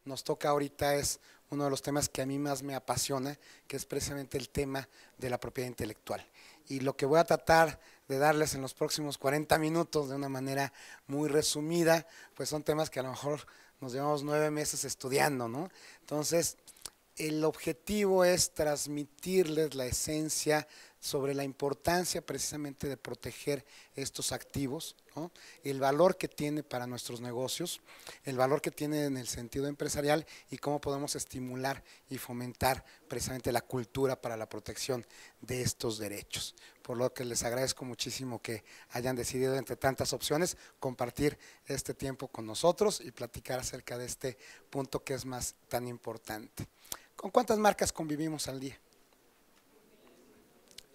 nos toca ahorita es uno de los temas que a mí más me apasiona, que es precisamente el tema de la propiedad intelectual. Y lo que voy a tratar de darles en los próximos 40 minutos de una manera muy resumida, pues son temas que a lo mejor nos llevamos 9 meses estudiando, ¿no? Entonces, el objetivo es transmitirles la esencia sobre la importancia precisamente de proteger estos activos, ¿no? El valor que tiene para nuestros negocios, el valor que tiene en el sentido empresarial y cómo podemos estimular y fomentar precisamente la cultura para la protección de estos derechos. Por lo que les agradezco muchísimo que hayan decidido entre tantas opciones compartir este tiempo con nosotros y platicar acerca de este punto que es más tan importante. ¿Con cuántas marcas convivimos al día?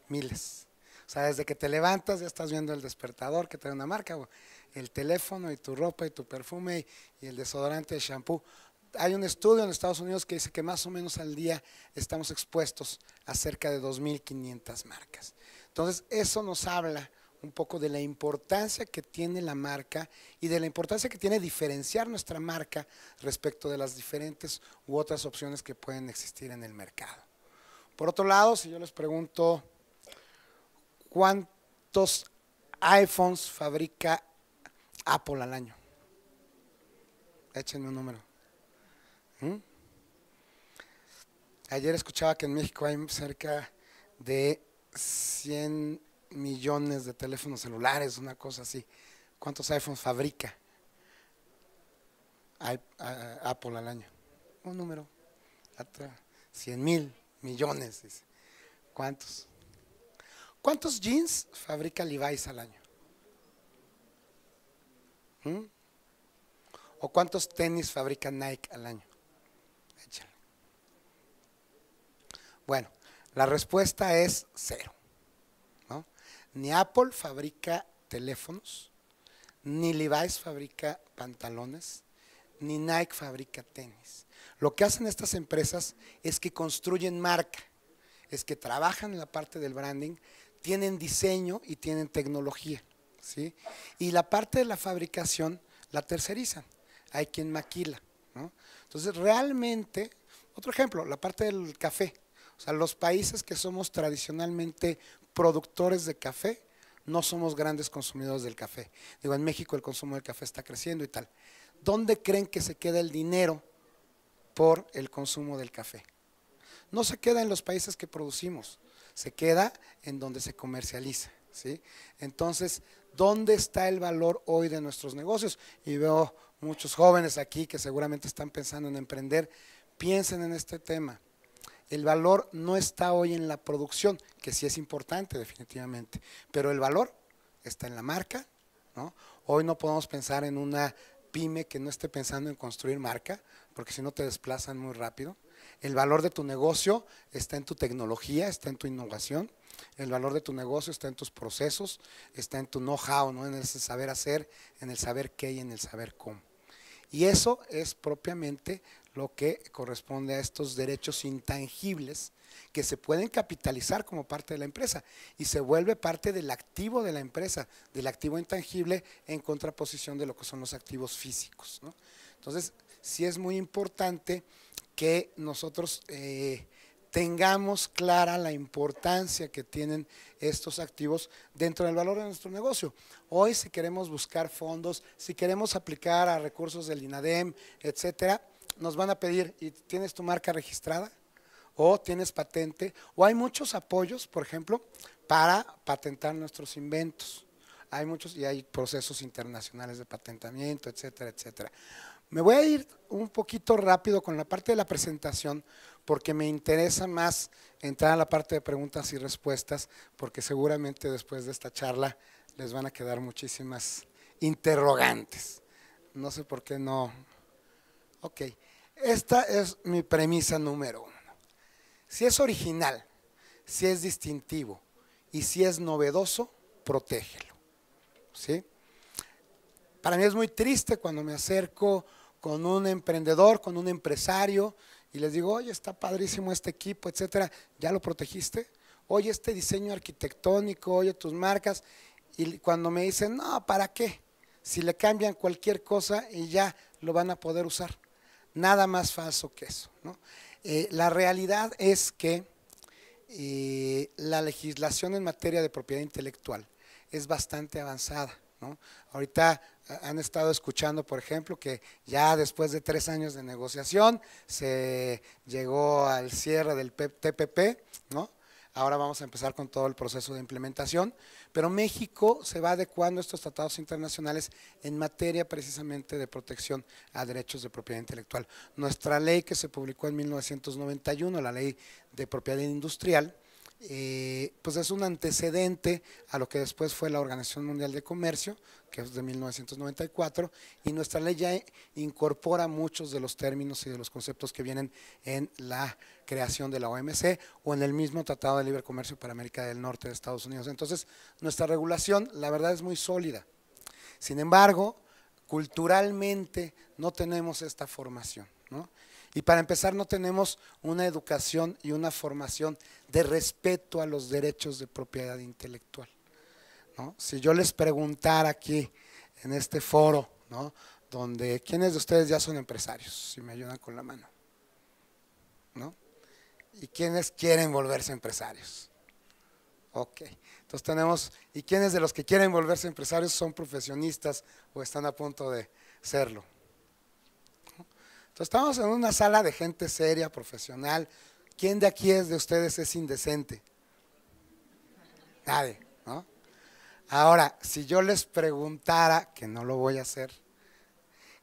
Miles. O sea, desde que te levantas ya estás viendo el despertador que trae una marca, o el teléfono y tu ropa y tu perfume y el desodorante, el shampoo. Hay un estudio en Estados Unidos que dice que más o menos al día estamos expuestos a cerca de 2.500 marcas. Entonces, eso nos habla un poco de la importancia que tiene la marca y de la importancia que tiene diferenciar nuestra marca respecto de las diferentes u otras opciones que pueden existir en el mercado. Por otro lado, si yo les pregunto ¿cuántos iPhones fabrica Apple al año? Échenme un número. Ayer escuchaba que en México hay cerca de 100 millones de teléfonos celulares, una cosa así. ¿Cuántos iPhones fabrica Apple al año? Un número. 100.000 millones. Dice. ¿Cuántos? ¿Cuántos jeans fabrica Levi's al año? ¿O cuántos tenis fabrica Nike al año? Échale. Bueno, la respuesta es 0. ¿No? Ni Apple fabrica teléfonos, ni Levi's fabrica pantalones, ni Nike fabrica tenis. Lo que hacen estas empresas es que construyen marca, es que trabajan en la parte del branding, tienen diseño y tienen tecnología, ¿sí? Y la parte de la fabricación la tercerizan, hay quien maquila, ¿no? Entonces realmente, otro ejemplo, la parte del café, o sea, los países que somos tradicionalmente productores de café, no somos grandes consumidores del café. Digo, en México el consumo del café está creciendo y tal. ¿Dónde creen que se queda el dinero por el consumo del café? No se queda en los países que producimos, se queda en donde se comercializa, ¿sí? Entonces, ¿dónde está el valor hoy de nuestros negocios? Y veo muchos jóvenes aquí que seguramente están pensando en emprender. Piensen en este tema. El valor no está hoy en la producción, que sí es importante definitivamente, pero el valor está en la marca, ¿no? Hoy no podemos pensar en una pyme que no esté pensando en construir marca, porque si no te desplazan muy rápido. El valor de tu negocio está en tu tecnología, está en tu innovación. El valor de tu negocio está en tus procesos, está en tu know-how, ¿no? En ese saber hacer, en el saber qué y en el saber cómo. Y eso es propiamente lo que corresponde a estos derechos intangibles que se pueden capitalizar como parte de la empresa y se vuelve parte del activo de la empresa, del activo intangible en contraposición de lo que son los activos físicos, ¿no? Entonces, sí es muy importante que nosotros tengamos clara la importancia que tienen estos activos dentro del valor de nuestro negocio. Hoy, si queremos buscar fondos, si queremos aplicar a recursos del INADEM, etcétera, nos van a pedir, ¿y tienes tu marca registrada? ¿O tienes patente? O hay muchos apoyos, por ejemplo, para patentar nuestros inventos. Hay muchos y hay procesos internacionales de patentamiento, etcétera, etcétera. Me voy a ir un poquito rápido con la parte de la presentación porque me interesa más entrar a la parte de preguntas y respuestas porque seguramente después de esta charla les van a quedar muchísimas interrogantes. No sé por qué no. Ok, esta es mi premisa número 1. Si es original, si es distintivo y si es novedoso, protégelo, ¿sí? Para mí es muy triste cuando me acerco con un emprendedor, con un empresario y les digo, oye, está padrísimo este equipo, etcétera, ¿ya lo protegiste? Oye, este diseño arquitectónico, oye, tus marcas. Y cuando me dicen, no, ¿para qué? Si le cambian cualquier cosa y ya lo van a poder usar. Nada más falso que eso, ¿no? La realidad es que la legislación en materia de propiedad intelectual es bastante avanzada, ¿no? Ahorita han estado escuchando, por ejemplo, que ya después de 3 años de negociación se llegó al cierre del TPP, ¿no? Ahora vamos a empezar con todo el proceso de implementación, pero México se va adecuando a estos tratados internacionales en materia precisamente de protección a derechos de propiedad intelectual. Nuestra ley que se publicó en 1991, la ley de propiedad industrial, pues es un antecedente a lo que después fue la Organización Mundial de Comercio, que es de 1994, y nuestra ley ya incorpora muchos de los términos y de los conceptos que vienen en la creación de la OMC o en el mismo Tratado de Libre Comercio para América del Norte de Estados Unidos. Entonces, nuestra regulación, la verdad, es muy sólida. Sin embargo, culturalmente no tenemos esta formación, ¿no? Y para empezar, no tenemos una educación y una formación de respeto a los derechos de propiedad intelectual, ¿no? Si yo les preguntara aquí en este foro, ¿no?, donde ¿quiénes de ustedes ya son empresarios? Si me ayudan con la mano, ¿no? ¿Y quiénes quieren volverse empresarios? Ok, entonces tenemos, ¿y quiénes de los que quieren volverse empresarios son profesionistas o están a punto de serlo? Entonces estamos en una sala de gente seria, profesional. ¿Quién de aquí de ustedes es indecente? Nadie, ¿no? Ahora, si yo les preguntara, que no lo voy a hacer,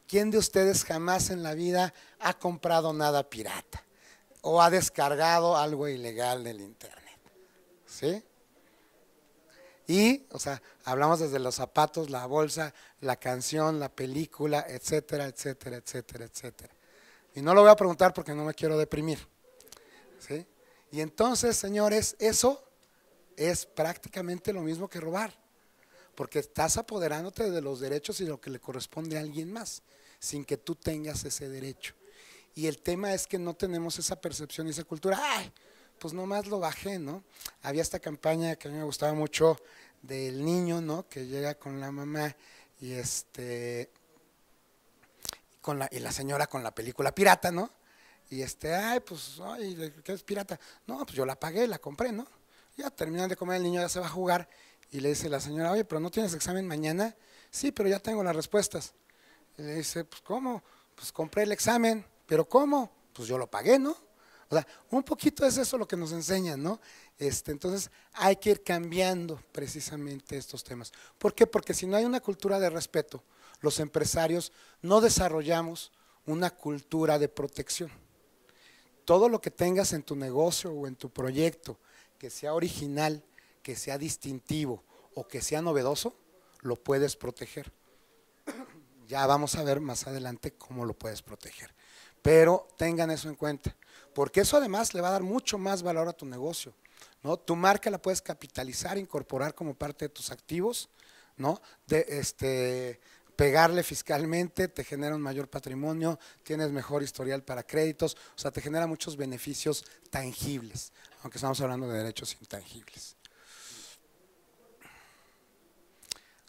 ¿quién de ustedes jamás en la vida ha comprado nada pirata o ha descargado algo ilegal del internet? ¿Sí? Y, o sea, hablamos desde los zapatos, la bolsa, la canción, la película, etcétera, etcétera, etcétera, etcétera. Y no lo voy a preguntar porque no me quiero deprimir, ¿sí? Y entonces, señores, eso es prácticamente lo mismo que robar, porque estás apoderándote de los derechos y de lo que le corresponde a alguien más, sin que tú tengas ese derecho. Y el tema es que no tenemos esa percepción y esa cultura. ¡Ay! Pues nomás lo bajé, ¿no? Había esta campaña que a mí me gustaba mucho del niño, ¿no?, que llega con la mamá y y la señora con la película pirata, ¿no? Y ay, pues, ay, ¿qué es pirata? No, pues yo la pagué, la compré, ¿no? Ya terminan de comer, el niño ya se va a jugar y le dice la señora, oye, pero ¿no tienes examen mañana? Sí, pero ya tengo las respuestas. Y le dice, pues, ¿cómo? Pues compré el examen, pero ¿cómo? Pues yo lo pagué, ¿no? O sea, un poquito es eso lo que nos enseñan, ¿no? Entonces hay que ir cambiando precisamente estos temas. ¿Por qué? Porque si no hay una cultura de respeto, los empresarios no desarrollamos una cultura de protección. Todo lo que tengas en tu negocio o en tu proyecto que sea original, que sea distintivo o que sea novedoso, lo puedes proteger. Ya vamos a ver más adelante cómo lo puedes proteger. Pero tengan eso en cuenta, porque eso además le va a dar mucho más valor a tu negocio, ¿no? Tu marca la puedes capitalizar, incorporar como parte de tus activos, ¿no? Pegarle fiscalmente, te genera un mayor patrimonio, tienes mejor historial para créditos, o sea, te genera muchos beneficios tangibles, aunque estamos hablando de derechos intangibles.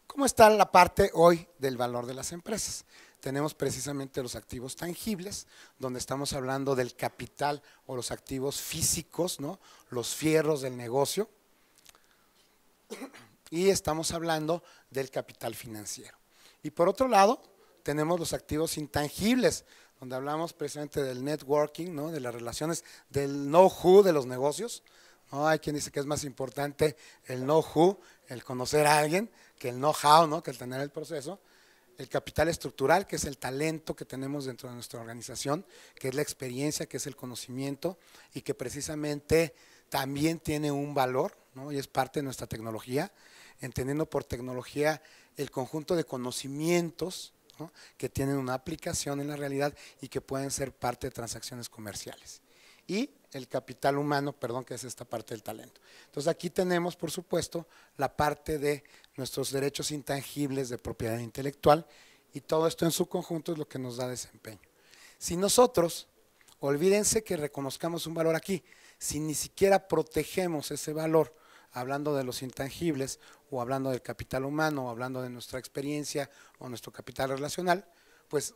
¿Cómo está la parte hoy del valor de las empresas? Tenemos precisamente los activos tangibles, donde estamos hablando del capital o los activos físicos, ¿no?, los fierros del negocio, y estamos hablando del capital financiero. Y por otro lado, tenemos los activos intangibles, donde hablamos precisamente del networking, ¿no?, de las relaciones, del know-how de los negocios, ¿no? Hay quien dice que es más importante el know-how, el conocer a alguien, que el know-how, ¿no?, que el tener el proceso. El capital estructural, que es el talento que tenemos dentro de nuestra organización, que es la experiencia, que es el conocimiento y que precisamente también tiene un valor, ¿no?, y es parte de nuestra tecnología, entendiendo por tecnología el conjunto de conocimientos, ¿no?, que tienen una aplicación en la realidad y que pueden ser parte de transacciones comerciales. Y el capital humano, perdón, que es esta parte del talento. Entonces aquí tenemos, por supuesto, la parte de nuestros derechos intangibles de propiedad intelectual y todo esto en su conjunto es lo que nos da desempeño. Si nosotros, olvídense que reconozcamos un valor aquí, si ni siquiera protegemos ese valor, hablando de los intangibles o hablando del capital humano o hablando de nuestra experiencia o nuestro capital relacional, pues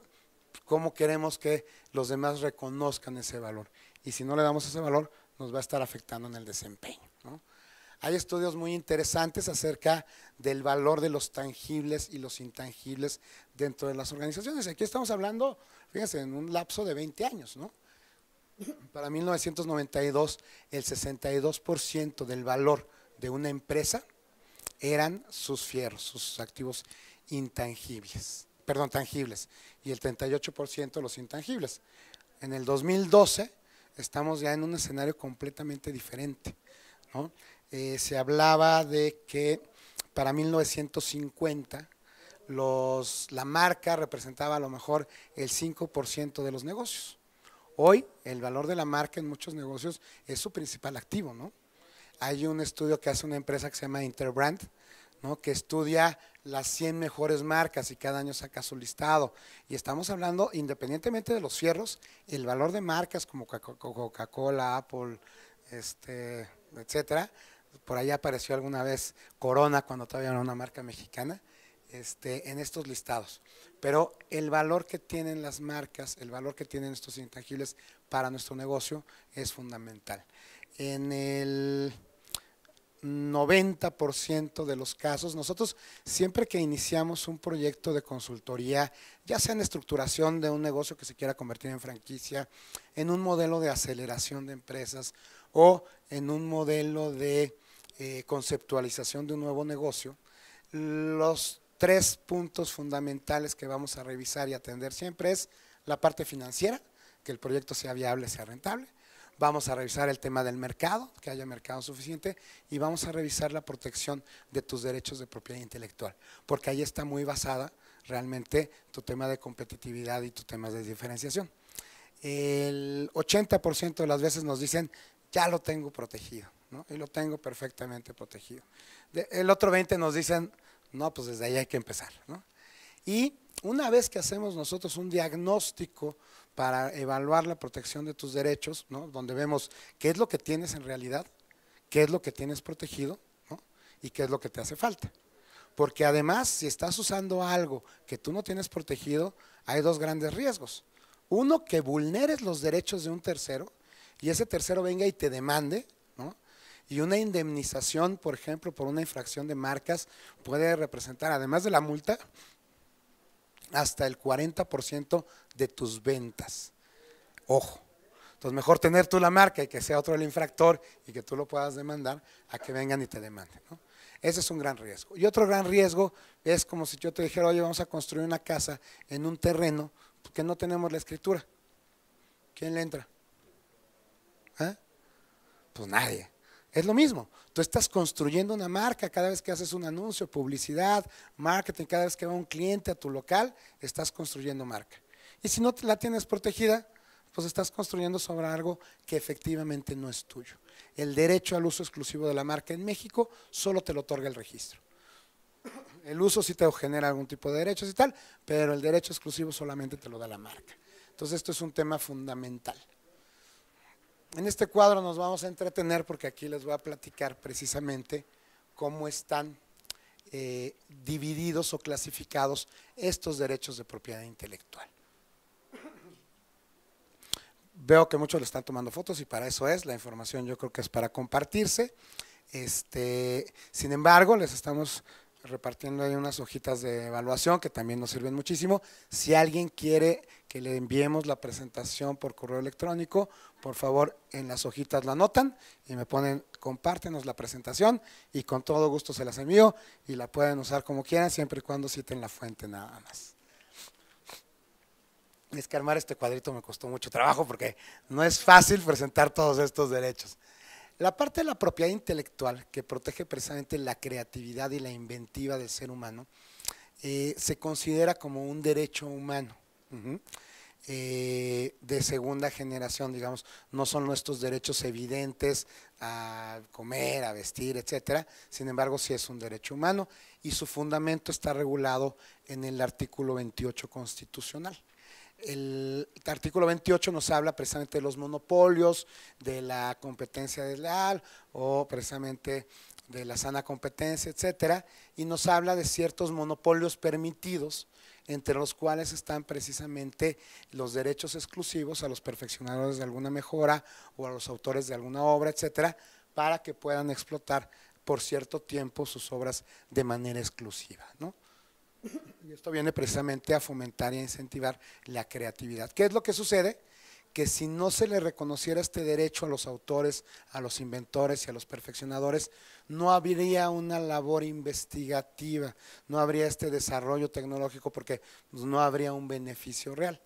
cómo queremos que los demás reconozcan ese valor. Y si no le damos ese valor, nos va a estar afectando en el desempeño, ¿no? Hay estudios muy interesantes acerca del valor de los tangibles y los intangibles dentro de las organizaciones. Aquí estamos hablando, fíjense, en un lapso de 20 años, ¿no? Para 1992, el 62% del valor de una empresa eran sus fierros, sus activos intangibles, perdón, tangibles, y el 38% los intangibles. En el 2012 estamos ya en un escenario completamente diferente, ¿no? Se hablaba de que para 1950 la marca representaba a lo mejor el 5% de los negocios. Hoy el valor de la marca en muchos negocios es su principal activo, ¿no? Hay un estudio que hace una empresa que se llama Interbrand, ¿no?, que estudia las 100 mejores marcas y cada año saca su listado. Y estamos hablando, independientemente de los fierros, el valor de marcas como Coca-Cola, Apple, etcétera. Por ahí apareció alguna vez Corona cuando todavía era una marca mexicana, en estos listados. Pero el valor que tienen las marcas, el valor que tienen estos intangibles para nuestro negocio es fundamental. En el 90% de los casos, nosotros siempre que iniciamos un proyecto de consultoría, ya sea en estructuración de un negocio que se quiera convertir en franquicia, en un modelo de aceleración de empresas o en un modelo de conceptualización de un nuevo negocio, los 3 puntos fundamentales que vamos a revisar y atender siempre es la parte financiera, que el proyecto sea viable, sea rentable. Vamos a revisar el tema del mercado, que haya mercado suficiente, y vamos a revisar la protección de tus derechos de propiedad intelectual, porque ahí está muy basada realmente tu tema de competitividad y tu tema de diferenciación. El 80% de las veces nos dicen, ya lo tengo protegido, ¿no? Y lo tengo perfectamente protegido. El otro 20% nos dicen, no, pues desde ahí hay que empezar, ¿no? Y una vez que hacemos nosotros un diagnóstico para evaluar la protección de tus derechos, ¿no?, donde vemos qué es lo que tienes en realidad, qué es lo que tienes protegido, ¿no?, y qué es lo que te hace falta. Porque además, si estás usando algo que tú no tienes protegido, hay 2 grandes riesgos. Uno, que vulneres los derechos de un tercero y ese tercero venga y te demande, ¿no? Y una indemnización, por ejemplo, por una infracción de marcas puede representar, además de la multa, hasta el 40% de tus ventas. Ojo. Entonces, mejor tener tú la marca y que sea otro el infractor y que tú lo puedas demandar a que vengan y te demanden, ¿no? Ese es un gran riesgo. Y otro gran riesgo es como si yo te dijera, oye, vamos a construir una casa en un terreno que no tenemos la escritura. ¿Quién le entra? ¿Eh? Pues nadie. Es lo mismo, tú estás construyendo una marca cada vez que haces un anuncio, publicidad, marketing, cada vez que va un cliente a tu local, estás construyendo marca. Y si no la tienes protegida, pues estás construyendo sobre algo que efectivamente no es tuyo. El derecho al uso exclusivo de la marca en México solo te lo otorga el registro. El uso sí te genera algún tipo de derechos y tal, pero el derecho exclusivo solamente te lo da la marca. Entonces esto es un tema fundamental. En este cuadro nos vamos a entretener porque aquí les voy a platicar precisamente cómo están divididos o clasificados estos derechos de propiedad intelectual. Veo que muchos le están tomando fotos y para eso es, la información yo creo que es para compartirse. Sin embargo, les estamos repartiendo ahí unas hojitas de evaluación que también nos sirven muchísimo. Si alguien quiere que le enviemos la presentación por correo electrónico, por favor en las hojitas la anotan y me ponen, compártenos la presentación y con todo gusto se las envío y la pueden usar como quieran, siempre y cuando citen la fuente nada más. Es que armar este cuadrito me costó mucho trabajo porque no es fácil presentar todos estos derechos. La parte de la propiedad intelectual, que protege precisamente la creatividad y la inventiva del ser humano, se considera como un derecho humano de segunda generación, digamos, no son nuestros derechos evidentes a comer, a vestir, etcétera, sin embargo sí es un derecho humano y su fundamento está regulado en el artículo 28 constitucional. El artículo 28 nos habla precisamente de los monopolios, de la competencia desleal o precisamente de la sana competencia, etcétera, y nos habla de ciertos monopolios permitidos entre los cuales están precisamente los derechos exclusivos a los perfeccionadores de alguna mejora o a los autores de alguna obra, etcétera, para que puedan explotar por cierto tiempo sus obras de manera exclusiva, ¿no? Y esto viene precisamente a fomentar y a incentivar la creatividad. ¿Qué es lo que sucede? Que si no se le reconociera este derecho a los autores, a los inventores y a los perfeccionadores, no habría una labor investigativa, no habría este desarrollo tecnológico porque no habría un beneficio real.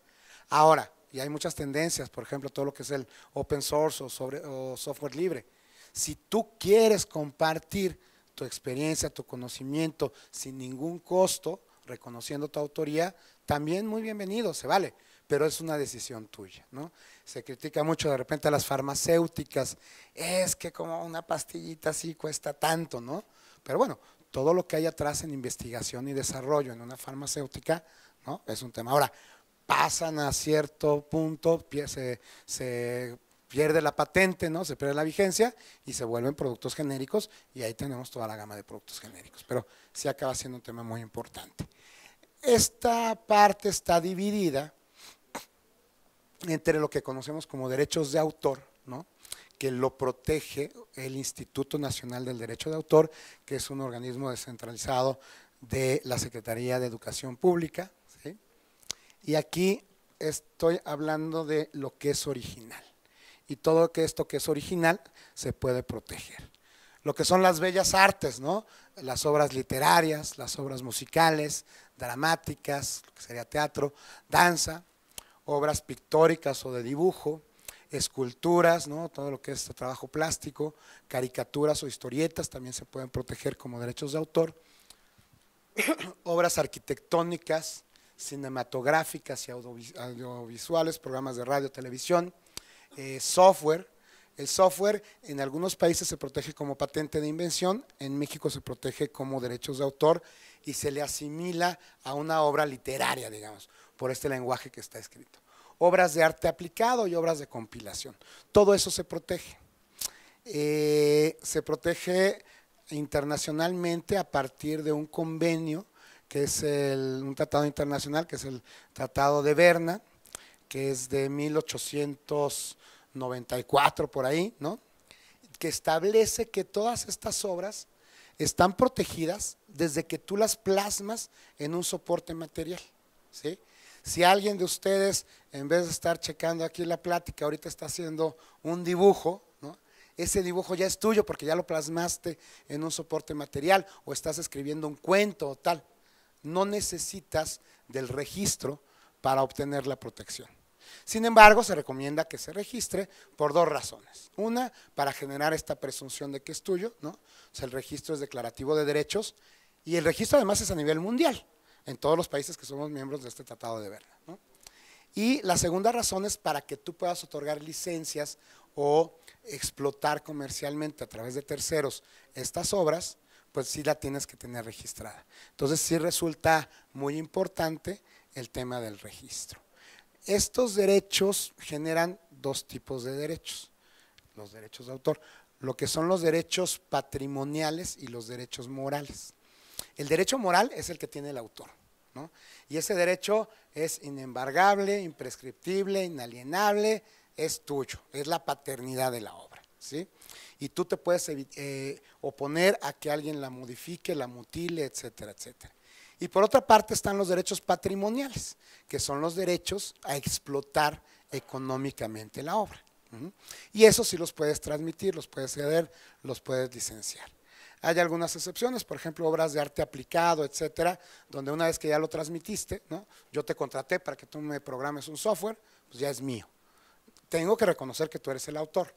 Ahora, y hay muchas tendencias, por ejemplo, todo lo que es el open source o software libre. Si tú quieres compartir tu experiencia, tu conocimiento sin ningún costo, reconociendo tu autoría, también muy bienvenido, se vale, pero es una decisión tuya, ¿no? Se critica mucho de repente a las farmacéuticas, es que como una pastillita así cuesta tanto, ¿no? Pero bueno, todo lo que hay atrás en investigación y desarrollo en una farmacéutica, ¿no? Es un tema. Ahora, pasan a cierto punto, se pierde la patente, ¿no? Se pierde la vigencia y se vuelven productos genéricos y ahí tenemos toda la gama de productos genéricos, pero sí acaba siendo un tema muy importante. Esta parte está dividida entre lo que conocemos como derechos de autor, ¿no? Que lo protege el Instituto Nacional del Derecho de Autor, que es un organismo descentralizado de la Secretaría de Educación Pública, ¿sí? Y aquí estoy hablando de lo que es original. Y todo esto que es original se puede proteger. Lo que son las bellas artes, ¿no? Las obras literarias, las obras musicales, dramáticas, lo que sería teatro, danza, obras pictóricas o de dibujo, esculturas, ¿no? Todo lo que es trabajo plástico, caricaturas o historietas también se pueden proteger como derechos de autor, obras arquitectónicas, cinematográficas y audiovisuales, programas de radio, televisión, software. El software en algunos países se protege como patente de invención, en México se protege como derechos de autor y se le asimila a una obra literaria, digamos, por este lenguaje que está escrito. Obras de arte aplicado y obras de compilación, todo eso se protege. Se protege internacionalmente a partir de un convenio que es un tratado internacional, que es el Tratado de Berna, que es de 1894 por ahí, ¿no? Que establece que todas estas obras están protegidas desde que tú las plasmas en un soporte material, ¿sí? Si alguien de ustedes, en vez de estar checando aquí la plática, ahorita está haciendo un dibujo, ¿no? Ese dibujo ya es tuyo porque ya lo plasmaste en un soporte material o estás escribiendo un cuento o tal. No necesitas del registro para obtener la protección. Sin embargo, se recomienda que se registre por dos razones. Una, para generar esta presunción de que es tuyo, ¿no? O sea, el registro es declarativo de derechos y el registro además es a nivel mundial, en todos los países que somos miembros de este Tratado de Berna, ¿no? Y la segunda razón es para que tú puedas otorgar licencias o explotar comercialmente a través de terceros estas obras, pues sí la tienes que tener registrada. Entonces sí resulta muy importante el tema del registro. Estos derechos generan dos tipos de derechos, los derechos de autor, lo que son los derechos patrimoniales y los derechos morales. El derecho moral es el que tiene el autor, ¿no? Y ese derecho es inembargable, imprescriptible, inalienable, es tuyo, es la paternidad de la obra, ¿sí? Y tú te puedes oponer a que alguien la modifique, la mutile, etcétera, etcétera. Y por otra parte están los derechos patrimoniales, que son los derechos a explotar económicamente la obra. Y eso sí los puedes transmitir, los puedes ceder, los puedes licenciar. Hay algunas excepciones, por ejemplo, obras de arte aplicado, etcétera, donde una vez que ya lo transmitiste, ¿no? Yo te contraté para que tú me programes un software, pues ya es mío. Tengo que reconocer que tú eres el autor,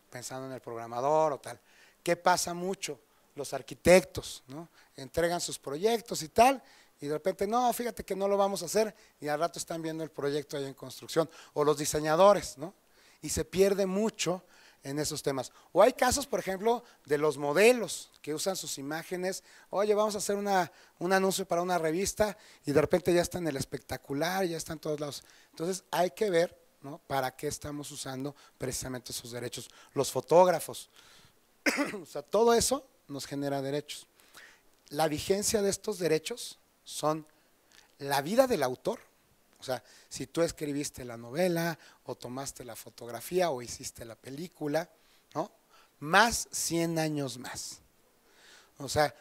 pensando en el programador o tal. ¿Qué pasa mucho? Los arquitectos, ¿no? Entregan sus proyectos y tal, y de repente, no, fíjate que no lo vamos a hacer, y al rato están viendo el proyecto ahí en construcción, o los diseñadores, ¿no? Y se pierde mucho en esos temas. O hay casos, por ejemplo, de los modelos que usan sus imágenes, oye, vamos a hacer un anuncio para una revista, y de repente ya está en el espectacular, ya está en todos lados. Entonces hay que ver, ¿no? Para qué estamos usando precisamente esos derechos. Los fotógrafos, o sea, todo eso nos genera derechos. La vigencia de estos derechos son la vida del autor, o sea, si tú escribiste la novela o tomaste la fotografía o hiciste la película, ¿no? Más 100 años más. O sea,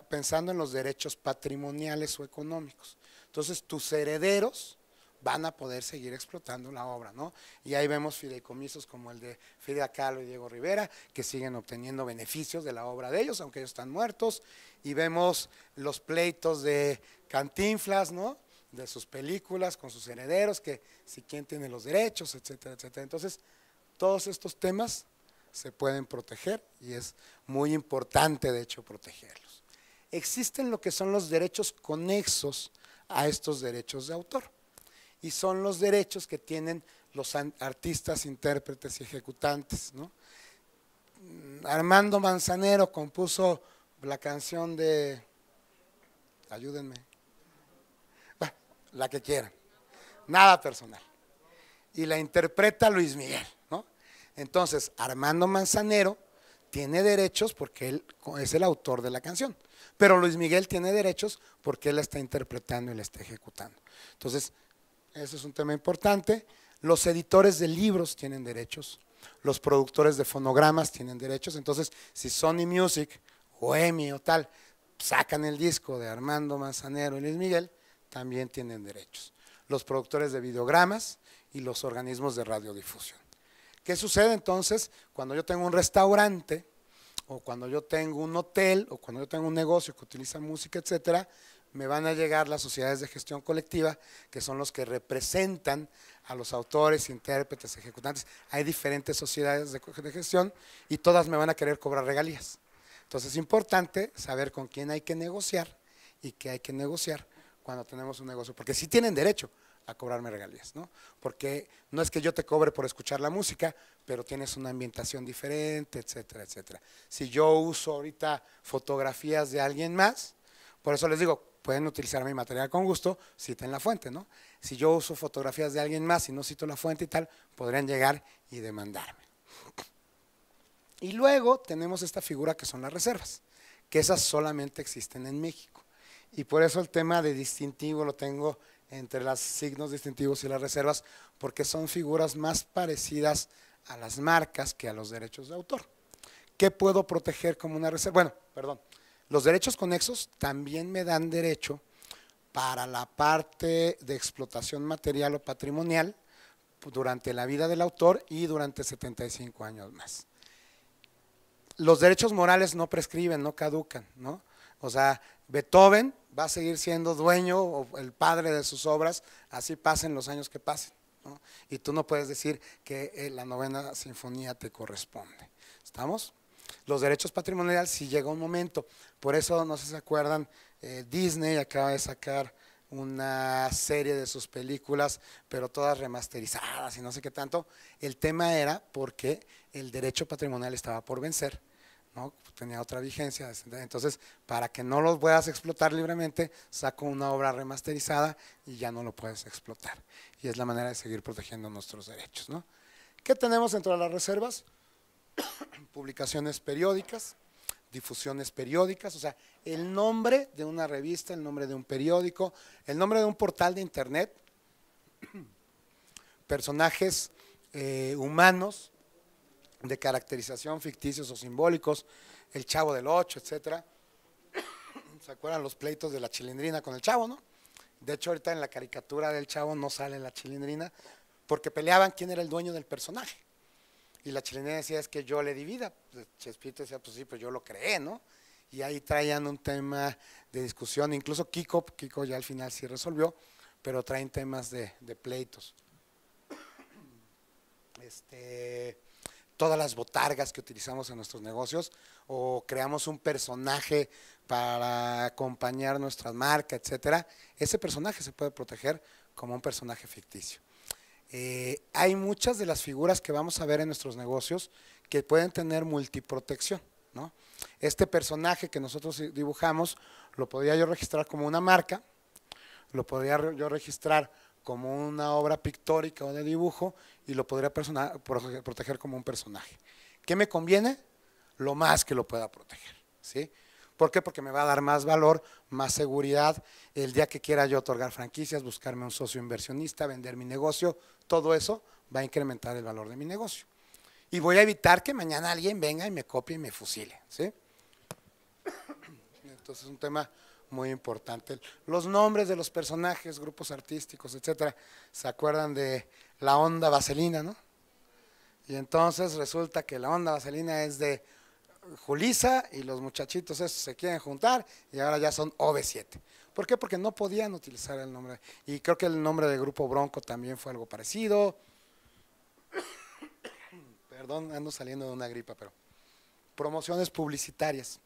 pensando en los derechos patrimoniales o económicos. Entonces, tus herederos van a poder seguir explotando la obra, ¿no? Y ahí vemos fideicomisos como el de Frida Kahlo y Diego Rivera, que siguen obteniendo beneficios de la obra de ellos, aunque ellos están muertos, y vemos los pleitos de Cantinflas, ¿no? De sus películas con sus herederos, que si quién tiene los derechos, etcétera, etcétera. Entonces, todos estos temas se pueden proteger y es muy importante, de hecho, protegerlos. Existen lo que son los derechos conexos a estos derechos de autor. Y son los derechos que tienen los artistas, intérpretes y ejecutantes, ¿no? Armando Manzanero compuso la canción de, ayúdenme, bueno, la que quieran, nada personal, y la interpreta Luis Miguel, ¿no? Entonces, Armando Manzanero tiene derechos porque él es el autor de la canción, pero Luis Miguel tiene derechos porque él la está interpretando y la está ejecutando. Entonces, eso es un tema importante. Los editores de libros tienen derechos, los productores de fonogramas tienen derechos. Entonces, si Sony Music o EMI o tal sacan el disco de Armando Manzanero y Luis Miguel, también tienen derechos. Los productores de videogramas y los organismos de radiodifusión. ¿Qué sucede entonces cuando yo tengo un restaurante o cuando yo tengo un hotel o cuando yo tengo un negocio que utiliza música, etcétera? Me van a llegar las sociedades de gestión colectiva, que son los que representan a los autores, intérpretes, ejecutantes. Hay diferentes sociedades de gestión y todas me van a querer cobrar regalías. Entonces es importante saber con quién hay que negociar y qué hay que negociar cuando tenemos un negocio, porque sí tienen derecho a cobrarme regalías, ¿no? Porque no es que yo te cobre por escuchar la música, pero tienes una ambientación diferente, etcétera, etcétera. Si yo uso ahorita fotografías de alguien más, por eso les digo, pueden utilizar mi material con gusto, citen la fuente, ¿no? Si yo uso fotografías de alguien más y no cito la fuente y tal, podrían llegar y demandarme. Y luego tenemos esta figura que son las reservas, que esas solamente existen en México. Y por eso el tema de distintivo lo tengo entre los signos distintivos y las reservas, porque son figuras más parecidas a las marcas que a los derechos de autor. ¿Qué puedo proteger como una reserva? Bueno, perdón. Los derechos conexos también me dan derecho para la parte de explotación material o patrimonial durante la vida del autor y durante 75 años más. Los derechos morales no prescriben, no caducan, ¿no? O sea, Beethoven va a seguir siendo dueño o el padre de sus obras, así pasen los años que pasen, ¿no? Y tú no puedes decir que la novena sinfonía te corresponde. ¿Estamos? Los derechos patrimoniales sí llega un momento, por eso no sé si se acuerdan, Disney acaba de sacar una serie de sus películas, pero todas remasterizadas y no sé qué tanto. El tema era porque el derecho patrimonial estaba por vencer, ¿no? Tenía otra vigencia, entonces para que no los puedas explotar libremente, saco una obra remasterizada y ya no lo puedes explotar. Y es la manera de seguir protegiendo nuestros derechos, ¿no? ¿Qué tenemos dentro de las reservas? Publicaciones periódicas, difusiones periódicas, o sea, el nombre de una revista, el nombre de un periódico, el nombre de un portal de internet, personajes humanos de caracterización ficticios o simbólicos, el Chavo del Ocho, etcétera. ¿Se acuerdan los pleitos de la Chilindrina con el Chavo, no? De hecho, ahorita en la caricatura del Chavo no sale la Chilindrina porque peleaban quién era el dueño del personaje. Y la Chilindrina decía, es que yo le di vida. Chespirito decía, pues sí, pues yo lo creé, ¿no? Y ahí traían un tema de discusión. Incluso Kiko ya al final sí resolvió, pero traen temas de pleitos. Todas las botargas que utilizamos en nuestros negocios o creamos un personaje para acompañar nuestra marca, etcétera, ese personaje se puede proteger como un personaje ficticio. Hay muchas de las figuras que vamos a ver en nuestros negocios que pueden tener multiprotección, ¿no? Este personaje que nosotros dibujamos lo podría yo registrar como una marca, lo podría yo registrar como una obra pictórica o de dibujo y lo podría proteger como un personaje. ¿Qué me conviene? Lo más que lo pueda proteger, ¿sí? ¿Por qué? Porque me va a dar más valor, más seguridad. El día que quiera yo otorgar franquicias, buscarme un socio inversionista, vender mi negocio, todo eso va a incrementar el valor de mi negocio. Y voy a evitar que mañana alguien venga y me copie y me fusile, ¿sí? Entonces es un tema muy importante. Los nombres de los personajes, grupos artísticos, etcétera, ¿se acuerdan de la onda vaselina, no? Y entonces resulta que la onda vaselina es de Julisa y los muchachitos esos se quieren juntar y ahora ya son OV7. ¿Por qué? Porque no podían utilizar el nombre. Y creo que el nombre de Grupo Bronco también fue algo parecido. Perdón, ando saliendo de una gripa, pero promociones publicitarias.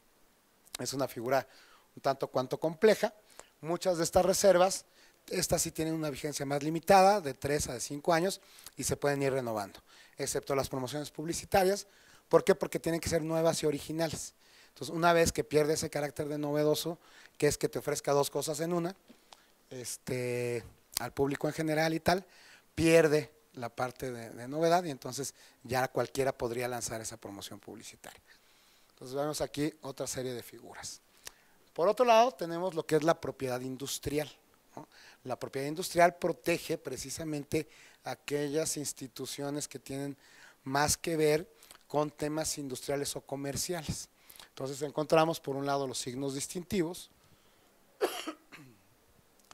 Es una figura un tanto cuanto compleja. Muchas de estas reservas, estas sí tienen una vigencia más limitada, de 3 a 5 años, y se pueden ir renovando, excepto las promociones publicitarias. ¿Por qué? Porque tienen que ser nuevas y originales. Entonces, una vez que pierde ese carácter de novedoso, que es que te ofrezca dos cosas en una, al público en general y tal, pierde la parte de novedad y entonces ya cualquiera podría lanzar esa promoción publicitaria. Entonces vemos aquí otra serie de figuras. Por otro lado tenemos lo que es la propiedad industrial, ¿no? La propiedad industrial protege precisamente aquellas instituciones que tienen más que ver con temas industriales o comerciales. Entonces encontramos por un lado los signos distintivos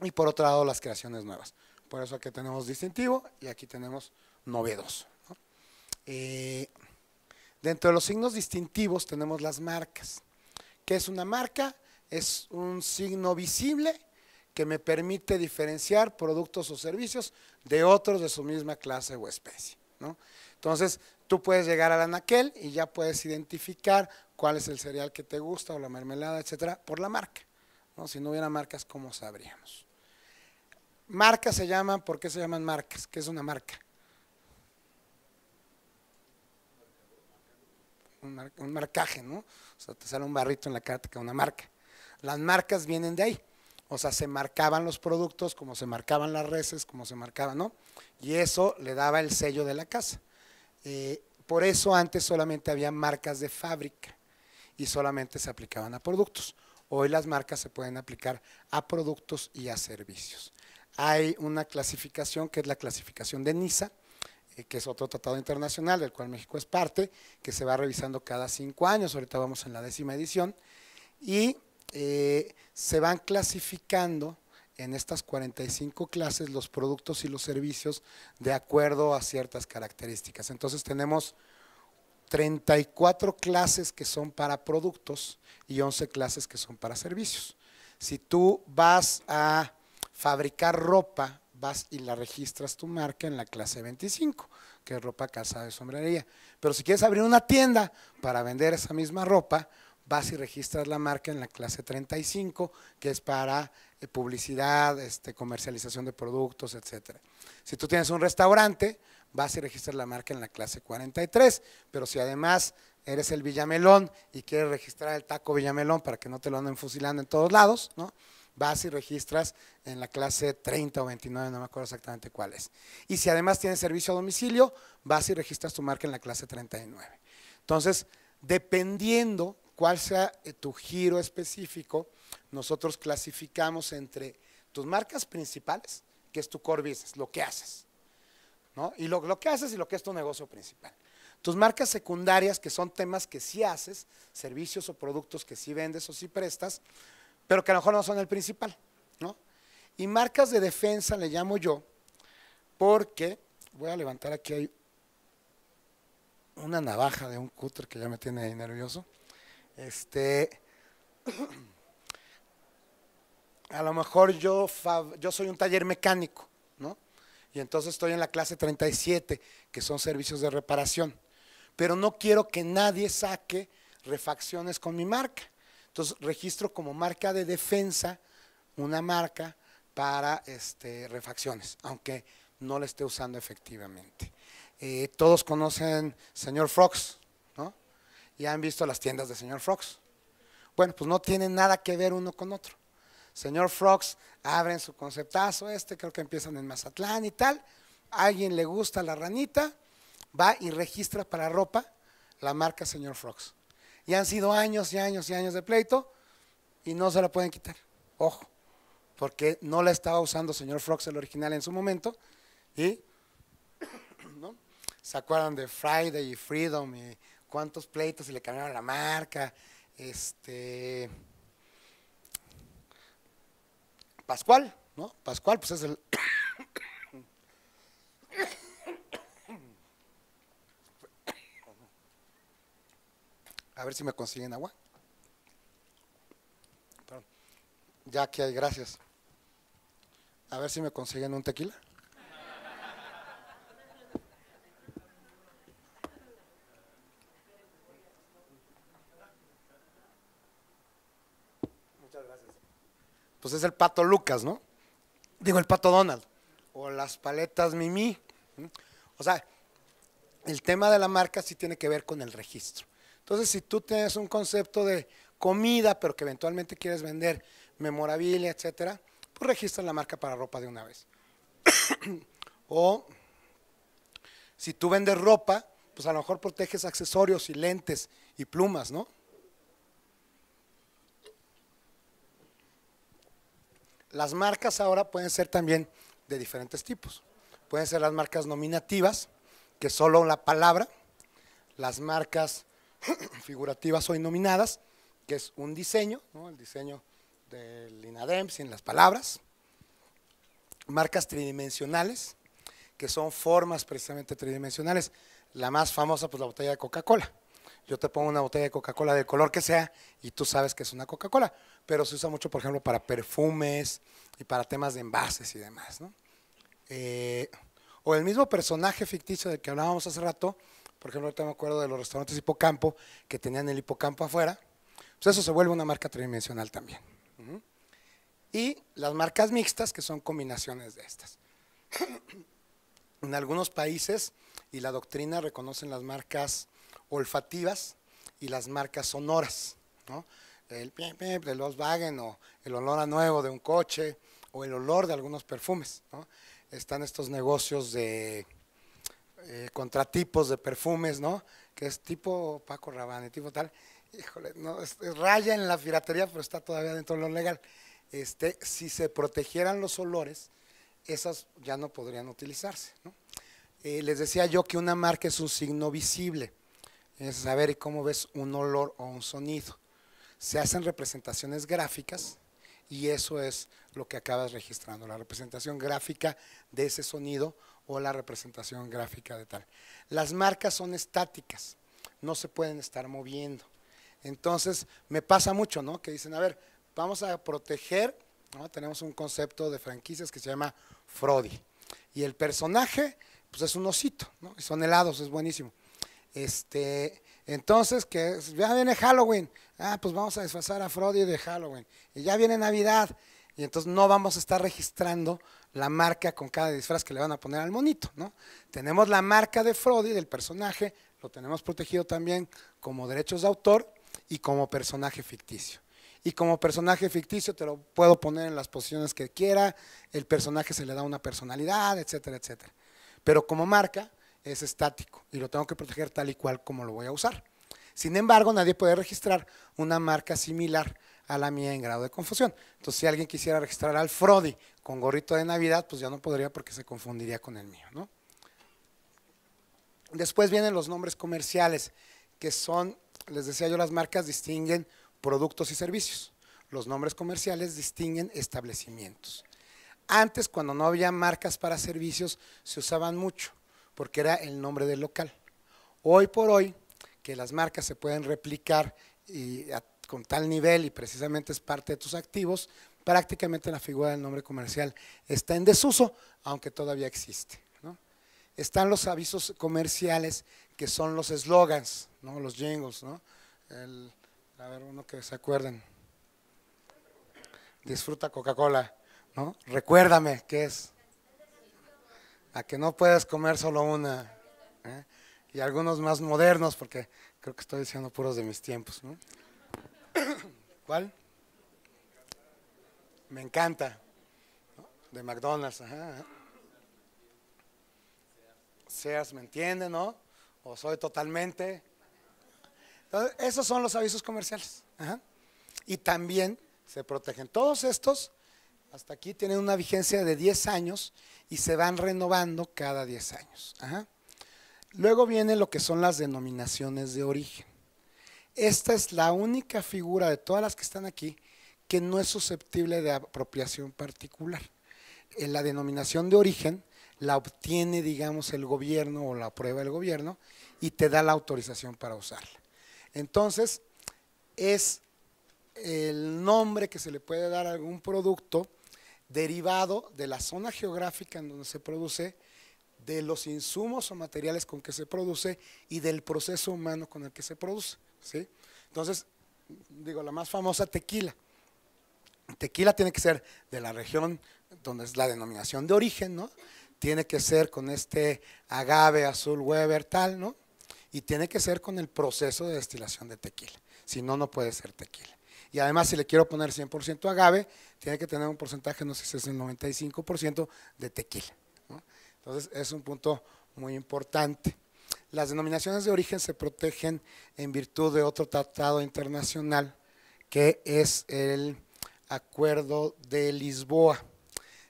y por otro lado las creaciones nuevas. Por eso aquí tenemos distintivo y aquí tenemos novedoso, ¿no? Dentro de los signos distintivos tenemos las marcas. ¿Qué es una marca? Es un signo visible que me permite diferenciar productos o servicios de otros de su misma clase o especie, ¿no? Entonces, tú puedes llegar al anaquel y ya puedes identificar cuál es el cereal que te gusta o la mermelada, etcétera, por la marca, ¿no? Si no hubiera marcas, ¿cómo sabríamos? Marcas se llaman, ¿por qué se llaman marcas? ¿Qué es una marca? Un marcaje, ¿no? O sea, te sale un barrito en la carta que es una marca. Las marcas vienen de ahí. O sea, se marcaban los productos, como se marcaban las reses, como se marcaban, ¿no? Y eso le daba el sello de la casa. Por eso antes solamente había marcas de fábrica y solamente se aplicaban a productos. Hoy las marcas se pueden aplicar a productos y a servicios. Hay una clasificación que es la clasificación de NISA, que es otro tratado internacional del cual México es parte, que se va revisando cada 5 años, ahorita vamos en la 10ª edición, y se van clasificando en estas 45 clases los productos y los servicios de acuerdo a ciertas características. Entonces tenemos 34 clases que son para productos y 11 clases que son para servicios. Si tú vas a fabricar ropa, vas y la registras tu marca en la clase 25, que es ropa, calzado y sombrería. Pero si quieres abrir una tienda para vender esa misma ropa, vas y registras la marca en la clase 35, que es para publicidad, comercialización de productos, etcétera. Si tú tienes un restaurante, vas y registras la marca en la clase 43, pero si además eres el Villamelón y quieres registrar el taco Villamelón para que no te lo anden fusilando en todos lados, ¿no? Vas y registras en la clase 30 o 29, no me acuerdo exactamente cuál es. Y si además tienes servicio a domicilio, vas y registras tu marca en la clase 39. Entonces, dependiendo cuál sea tu giro específico, nosotros clasificamos entre tus marcas principales, que es tu core business, lo que haces, ¿no? Y lo que haces y lo que es tu negocio principal. Tus marcas secundarias, que son temas que sí haces, servicios o productos que sí vendes o sí prestas, pero que a lo mejor no son el principal, ¿no? Y marcas de defensa le llamo yo, porque voy a levantar aquí, hay una navaja de un cúter que ya me tiene ahí nervioso. A lo mejor yo soy un taller mecánico, ¿no? Y entonces estoy en la clase 37, que son servicios de reparación, pero no quiero que nadie saque refacciones con mi marca. Entonces registro como marca de defensa una marca para refacciones, aunque no la esté usando efectivamente. Todos conocen Señor Frogs, ¿no? Y han visto las tiendas de Señor Frogs. Bueno, pues no tienen nada que ver uno con otro. Señor Frogs abren su conceptazo, creo que empiezan en Mazatlán y tal. A alguien le gusta la ranita, va y registra para ropa la marca Señor Frogs. Y han sido años y años y años de pleito, y no se la pueden quitar. Ojo, porque no la estaba usando señor Frogs el original en su momento y ¿no? ¿Se acuerdan de Friday y Freedom y cuántos pleitos y le cambiaron la marca? Pascual, ¿no? Pascual, pues es el a ver si me consiguen agua. Perdón. Ya que hay, gracias. A ver si me consiguen un tequila. Muchas gracias. Pues es el Pato Lucas, ¿no? Digo, el Pato Donald. O las paletas Mimi. O sea, el tema de la marca sí tiene que ver con el registro. Entonces, si tú tienes un concepto de comida, pero que eventualmente quieres vender memorabilia, etcétera, pues registra la marca para ropa de una vez. O si tú vendes ropa, pues a lo mejor proteges accesorios y lentes y plumas, ¿no? Las marcas ahora pueden ser también de diferentes tipos. Pueden ser las marcas nominativas, que solo la palabra, las marcas figurativas o nominadas, que es un diseño, ¿no? El diseño del INADEM sin las palabras. Marcas tridimensionales, que son formas precisamente tridimensionales. La más famosa, pues la botella de Coca-Cola. Yo te pongo una botella de Coca-Cola del color que sea y tú sabes que es una Coca-Cola, pero se usa mucho, por ejemplo, para perfumes y para temas de envases y demás, ¿no? O el mismo personaje ficticio del que hablábamos hace rato, por ejemplo, ahorita me acuerdo de los restaurantes Hipocampo, que tenían el hipocampo afuera, pues eso se vuelve una marca tridimensional también. Y las marcas mixtas, que son combinaciones de estas. En algunos países, y la doctrina reconocen las marcas olfativas y las marcas sonoras, ¿no? El pim, pim de Volkswagen, o el olor a nuevo de un coche, o el olor de algunos perfumes, ¿no? Están estos negocios de contratipos de perfumes, ¿no? Que es tipo Paco Rabanne, tipo tal. Híjole, no, raya en la piratería, pero está todavía dentro de lo legal. Si se protegieran los olores, esas ya no podrían utilizarse, ¿no? Les decía yo que una marca es un signo visible, es saber cómo ves un olor o un sonido. Se hacen representaciones gráficas y eso es lo que acabas registrando, la representación gráfica de ese sonido o la representación gráfica de tal. Las marcas son estáticas, no se pueden estar moviendo. Entonces, me pasa mucho, ¿no? Que dicen, a ver, vamos a proteger, ¿no? Tenemos un concepto de franquicias que se llama Frodi. Y el personaje, pues es un osito, ¿no? Y son helados, es buenísimo. Entonces, que ya viene Halloween, pues vamos a disfrazar a Frodi de Halloween. Y ya viene Navidad, y entonces no vamos a estar registrando la marca con cada disfraz que le van a poner al monito, ¿no? Tenemos la marca de Frodi, del personaje, lo tenemos protegido también como derechos de autor y como personaje ficticio. Y como personaje ficticio te lo puedo poner en las posiciones que quiera, el personaje se le da una personalidad, etcétera, etcétera. Pero como marca es estático y lo tengo que proteger tal y cual como lo voy a usar. Sin embargo, nadie puede registrar una marca similar a la mía en grado de confusión. Entonces, si alguien quisiera registrar al Frodi con gorrito de Navidad, pues ya no podría porque se confundiría con el mío, ¿no? Después vienen los nombres comerciales, que son, les decía yo, las marcas distinguen productos y servicios. Los nombres comerciales distinguen establecimientos. Antes, cuando no había marcas para servicios, se usaban mucho, porque era el nombre del local. Hoy por hoy, que las marcas se pueden replicar con tal nivel y precisamente es parte de tus activos, prácticamente la figura del nombre comercial está en desuso, aunque todavía existe, ¿no? Están los avisos comerciales, que son los eslogans, ¿no? Los jingles, ¿no? A ver, uno que se acuerden. Disfruta Coca-Cola, ¿no? Recuérdame, ¿qué es? A que no puedes comer solo una, ¿eh? Y algunos más modernos, porque creo que estoy diciendo puros de mis tiempos, ¿no? ¿Cuál? Me encanta, ¿no? De McDonald's, ajá. Sears, ¿me entiende, no? O soy totalmente. Entonces, esos son los avisos comerciales, ajá. Y también Se protegen. Todos estos, hasta aquí, tienen una vigencia de 10 años y se van renovando cada 10 años. Ajá. Luego viene lo que son las denominaciones de origen. Esta es la única figura de todas las que están aquí que no es susceptible de apropiación particular. En la denominación de origen la obtiene, digamos, el gobierno o la aprueba el gobierno y te da la autorización para usarla. Entonces, es el nombre que se le puede dar a algún producto derivado de la zona geográfica en donde se produce, de los insumos o materiales con que se produce y del proceso humano con el que se produce, ¿sí? Entonces, digo, la más famosa, tequila. Tequila tiene que ser de la región donde es la denominación de origen, ¿no? Tiene que ser con este agave, azul, Weber, tal, ¿no? Y tiene que ser con el proceso de destilación de tequila. Si no, no puede ser tequila. Y además, si le quiero poner 100% agave, tiene que tener un porcentaje, no sé si es el 95% de tequila, ¿no? Entonces, es un punto muy importante. Las denominaciones de origen se protegen en virtud de otro tratado internacional, que es el Acuerdo de Lisboa.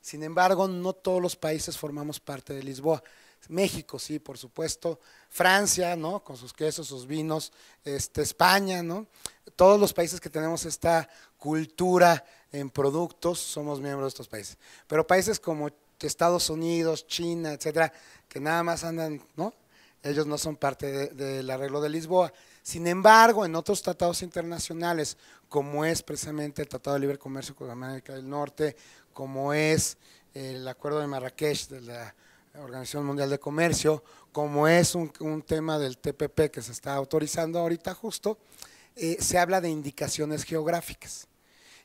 Sin embargo, no todos los países formamos parte de Lisboa. México, sí, por supuesto. Francia, ¿no? Con sus quesos, sus vinos. España, ¿no? Todos los países que tenemos esta cultura en productos somos miembros de estos países. Pero países como Estados Unidos, China, etcétera, que nada más andan, ¿no? Ellos no son parte del arreglo de Lisboa. Sin embargo, en otros tratados internacionales, como es precisamente el Tratado de Libre Comercio con América del Norte, como es el Acuerdo de Marrakech de la Organización Mundial de Comercio, como es un tema del TPP que se está autorizando ahorita justo, se habla de indicaciones geográficas.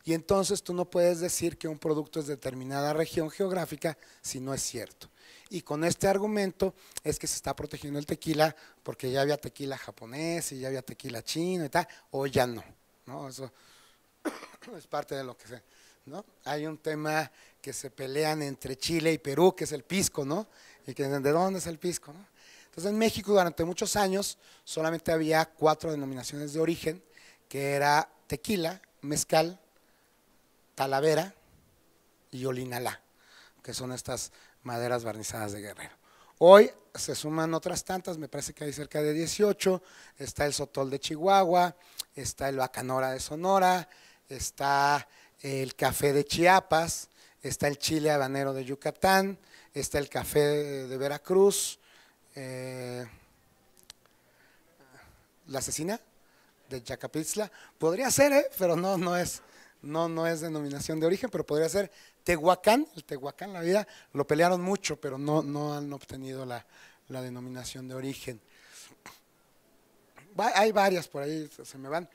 Y entonces tú no puedes decir que un producto es de determinada región geográfica si no es cierto. Y con este argumento es que se está protegiendo el tequila porque ya había tequila japonés y ya había tequila chino y tal, o ya no, ¿no? Eso es parte de lo que se, ¿no? Hay un tema que se pelean entre Chile y Perú, que es el pisco, ¿no? Y que ¿de dónde es el pisco, no? Entonces en México durante muchos años solamente había 4 denominaciones de origen, que era tequila, mezcal, talavera y olinalá, que son estas maderas barnizadas de Guerrero. Hoy se suman otras tantas, me parece que hay cerca de 18, está el sotol de Chihuahua, está el bacanora de Sonora, está el café de Chiapas, está el chile habanero de Yucatán, está el café de Veracruz, la cecina de Yacapitzla, podría ser, pero no es denominación de origen, pero podría ser Tehuacán. El Tehuacán, la vida, lo pelearon mucho, pero no han obtenido la denominación de origen. Hay varias por ahí, se me van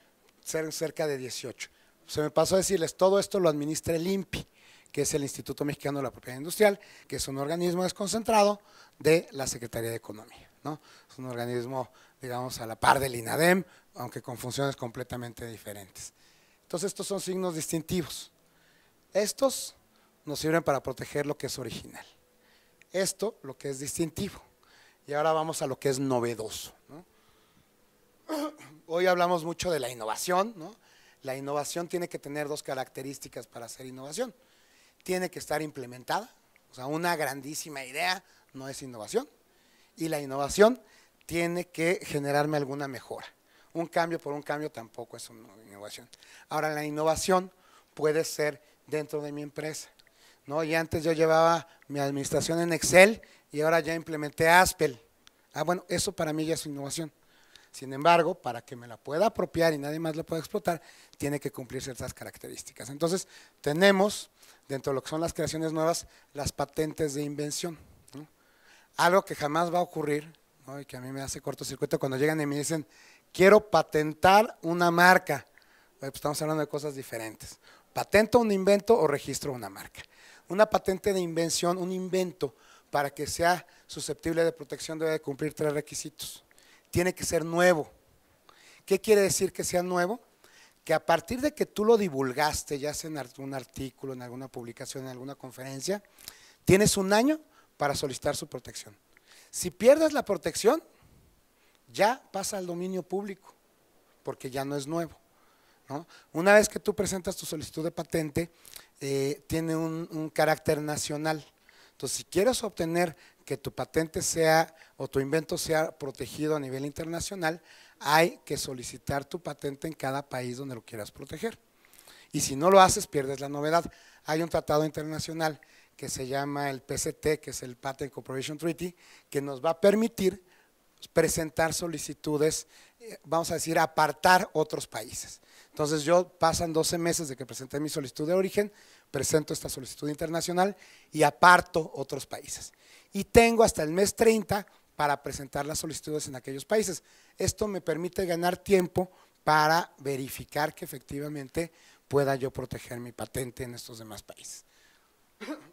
cerca de 18. Se me pasó a decirles, todo esto lo administra el INPI, que es el Instituto Mexicano de la Propiedad Industrial, que es un organismo desconcentrado de la Secretaría de Economía, ¿no? Es un organismo, digamos, a la par del INADEM, aunque con funciones completamente diferentes. Entonces, estos son signos distintivos. Estos nos sirven para proteger lo que es original. Esto, lo que es distintivo. Y ahora vamos a lo que es novedoso, ¿no? Hoy hablamos mucho de la innovación, ¿no? La innovación tiene que tener 2 características para hacer innovación. Tiene que estar implementada, o sea, una grandísima idea no es innovación. Y la innovación tiene que generarme alguna mejora. Un cambio por un cambio tampoco es una innovación. Ahora, la innovación puede ser dentro de mi empresa, ¿no? Y antes yo llevaba mi administración en Excel y ahora ya implementé Aspel. Bueno, eso para mí ya es innovación. Sin embargo, para que me la pueda apropiar y nadie más la pueda explotar, tiene que cumplir ciertas características. Entonces, tenemos, dentro de lo que son las creaciones nuevas, las patentes de invención, ¿no? Algo que jamás va a ocurrir, ¿no? Y que a mí me hace cortocircuito cuando llegan y me dicen, quiero patentar una marca. Pues estamos hablando de cosas diferentes. Patento un invento o registro una marca. Una patente de invención, un invento, para que sea susceptible de protección debe de cumplir 3 requisitos. Tiene que ser nuevo. ¿Qué quiere decir que sea nuevo? Que a partir de que tú lo divulgaste, ya sea en algún artículo, en alguna publicación, en alguna conferencia, tienes 1 año para solicitar su protección. Si pierdes la protección, ya pasa al dominio público, porque ya no es nuevo, ¿no? Una vez que tú presentas tu solicitud de patente, tiene un carácter nacional. Entonces, si quieres obtener que tu patente sea o tu invento sea protegido a nivel internacional, hay que solicitar tu patente en cada país donde lo quieras proteger. Y si no lo haces, pierdes la novedad. Hay un tratado internacional que se llama el PCT, que es el Patent Cooperation Treaty, que nos va a permitir presentar solicitudes, vamos a decir, apartar otros países. Entonces yo pasan 12 meses de que presenté mi solicitud de origen, presento esta solicitud internacional y aparto otros países. Y tengo hasta el mes 30 para presentar las solicitudes en aquellos países. Esto me permite ganar tiempo para verificar que efectivamente pueda yo proteger mi patente en estos demás países.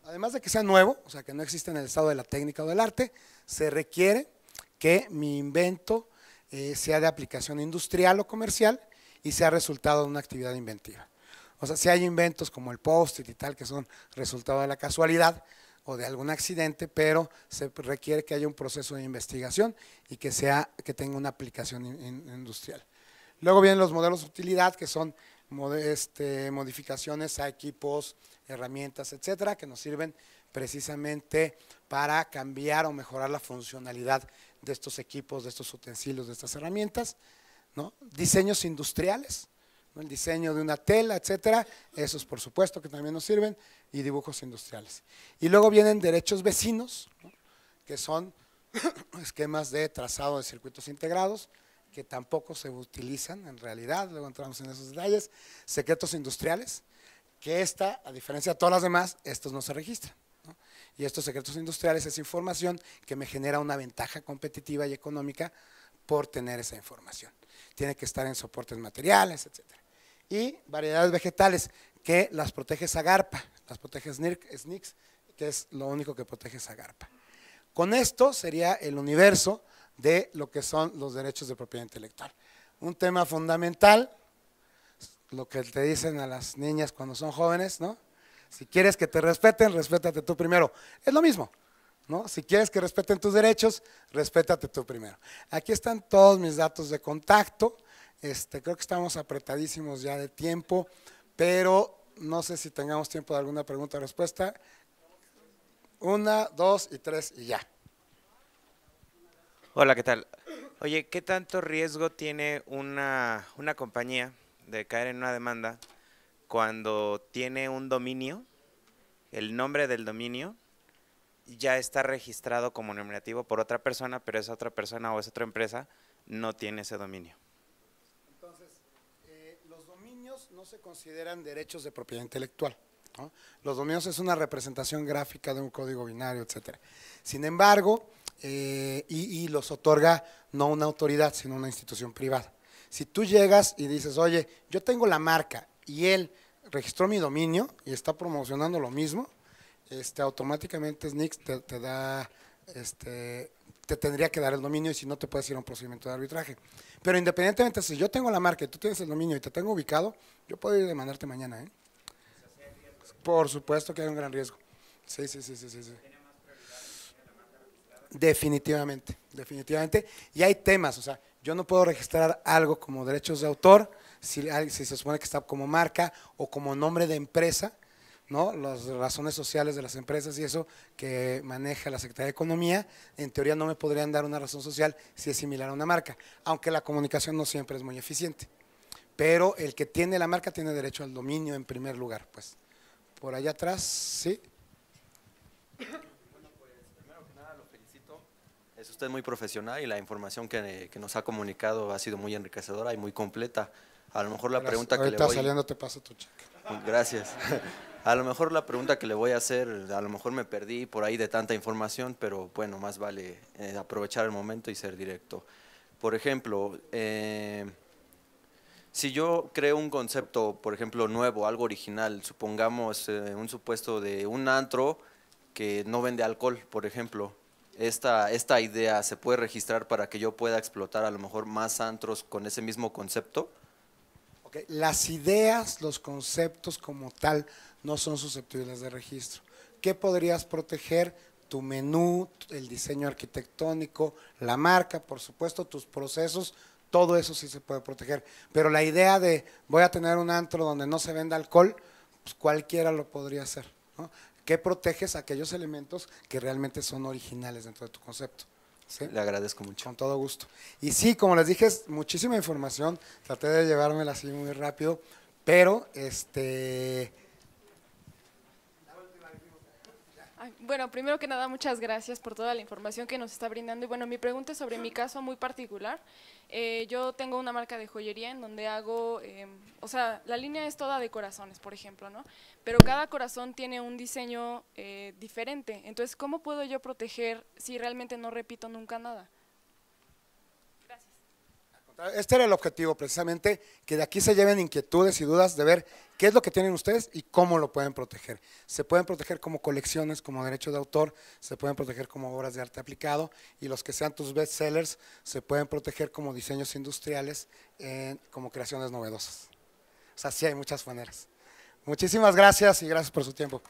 Además de que sea nuevo, o sea que no existe en el estado de la técnica o del arte, se requiere que mi invento sea de aplicación industrial o comercial y sea resultado de una actividad inventiva. O sea, si hay inventos como el post-it y tal, que son resultado de la casualidad o de algún accidente, pero se requiere que haya un proceso de investigación y que tenga una aplicación industrial. Luego vienen los modelos de utilidad, que son modificaciones a equipos, herramientas, etcétera, que nos sirven precisamente para cambiar o mejorar la funcionalidad de estos equipos, de estos utensilios, de estas herramientas, ¿no? Diseños industriales, ¿no? El diseño de una tela, etcétera, esos por supuesto que también nos sirven, y dibujos industriales. Y luego vienen derechos vecinos, ¿no? Que son esquemas de trazado de circuitos integrados, que tampoco se utilizan en realidad, luego entramos en esos detalles. Secretos industriales, que a diferencia de todas las demás, estos no se registran, ¿no? Y estos secretos industriales es información que me genera una ventaja competitiva y económica por tener esa información. Tiene que estar en soportes materiales, etcétera. Y variedades vegetales, que las protege Zagarpa, las protege SNICS, que es lo único que protege Zagarpa. Con esto sería el universo de lo que son los derechos de propiedad intelectual. Un tema fundamental, lo que te dicen a las niñas cuando son jóvenes, ¿no? Si quieres que te respeten, respétate tú primero. Es lo mismo, ¿no? Si quieres que respeten tus derechos, respétate tú primero. Aquí están todos mis datos de contacto. Creo que estamos apretadísimos ya de tiempo, pero no sé si tengamos tiempo de alguna pregunta o respuesta. 1, 2 y 3 y ya. Hola, ¿qué tal? Oye, ¿qué tanto riesgo tiene una compañía de caer en una demanda cuando tiene un dominio, el nombre del dominio ya está registrado como nominativo por otra persona, pero esa otra persona o esa otra empresa no tiene ese dominio? Entonces, los dominios no se consideran derechos de propiedad intelectual, ¿no? Los dominios es una representación gráfica de un código binario, etcétera. Sin embargo, y los otorga no una autoridad, sino una institución privada. Si tú llegas y dices, oye, yo tengo la marca y él registró mi dominio y está promocionando lo mismo, automáticamente SNICS te da, te tendría que dar el dominio, y si no te puedes ir a un procedimiento de arbitraje. Pero independientemente, si yo tengo la marca y tú tienes el dominio y te tengo ubicado, yo puedo ir a demandarte mañana, ¿eh? Por supuesto que hay un gran riesgo. Sí. Definitivamente, definitivamente. Y hay temas, o sea, yo no puedo registrar algo como derechos de autor si se supone que está como marca o como nombre de empresa, ¿no? Las razones sociales de las empresas y eso que maneja la Secretaría de Economía, en teoría no me podrían dar una razón social si es similar a una marca, aunque la comunicación no siempre es muy eficiente. Pero el que tiene la marca tiene derecho al dominio en primer lugar, pues. Por allá atrás, sí. Es usted muy profesional y la información que nos ha comunicado ha sido muy enriquecedora y muy completa. A lo mejor la pregunta que le voy… saliendo te paso tu cheque. Gracias. A lo mejor la pregunta que le voy a hacer, a lo mejor me perdí por ahí de tanta información, pero bueno, más vale aprovechar el momento y ser directo. Por ejemplo, si yo creo un concepto, por ejemplo, nuevo, algo original, supongamos un supuesto de un antro que no vende alcohol, por ejemplo, esta idea se puede registrar para que yo pueda explotar a lo mejor más antros con ese mismo concepto. Okay. Las ideas, los conceptos como tal no son susceptibles de registro. ¿Qué podrías proteger? Tu menú, el diseño arquitectónico, la marca, por supuesto, tus procesos, todo eso sí se puede proteger. Pero la idea de voy a tener un antro donde no se venda alcohol, pues cualquiera lo podría hacer, ¿no? ¿Qué proteges? Aquellos elementos que realmente son originales dentro de tu concepto. ¿Sí? Le agradezco mucho. Con todo gusto. Y sí, como les dije, es muchísima información, traté de llevármela así muy rápido, pero Ay, bueno, primero que nada, muchas gracias por toda la información que nos está brindando. Y bueno, mi pregunta es sobre mi caso muy particular. Yo tengo una marca de joyería en donde hago, o sea, la línea es toda de corazones, por ejemplo, ¿no? Pero cada corazón tiene un diseño diferente. Entonces, ¿cómo puedo yo proteger si realmente no repito nunca nada? Gracias. este era el objetivo precisamente, que de aquí se lleven inquietudes y dudas de ver qué es lo que tienen ustedes y cómo lo pueden proteger. Se pueden proteger como colecciones, como derechos de autor, se pueden proteger como obras de arte aplicado y los que sean tus bestsellers se pueden proteger como diseños industriales, como creaciones novedosas. O sea, sí hay muchas maneras. Muchísimas gracias y gracias por su tiempo.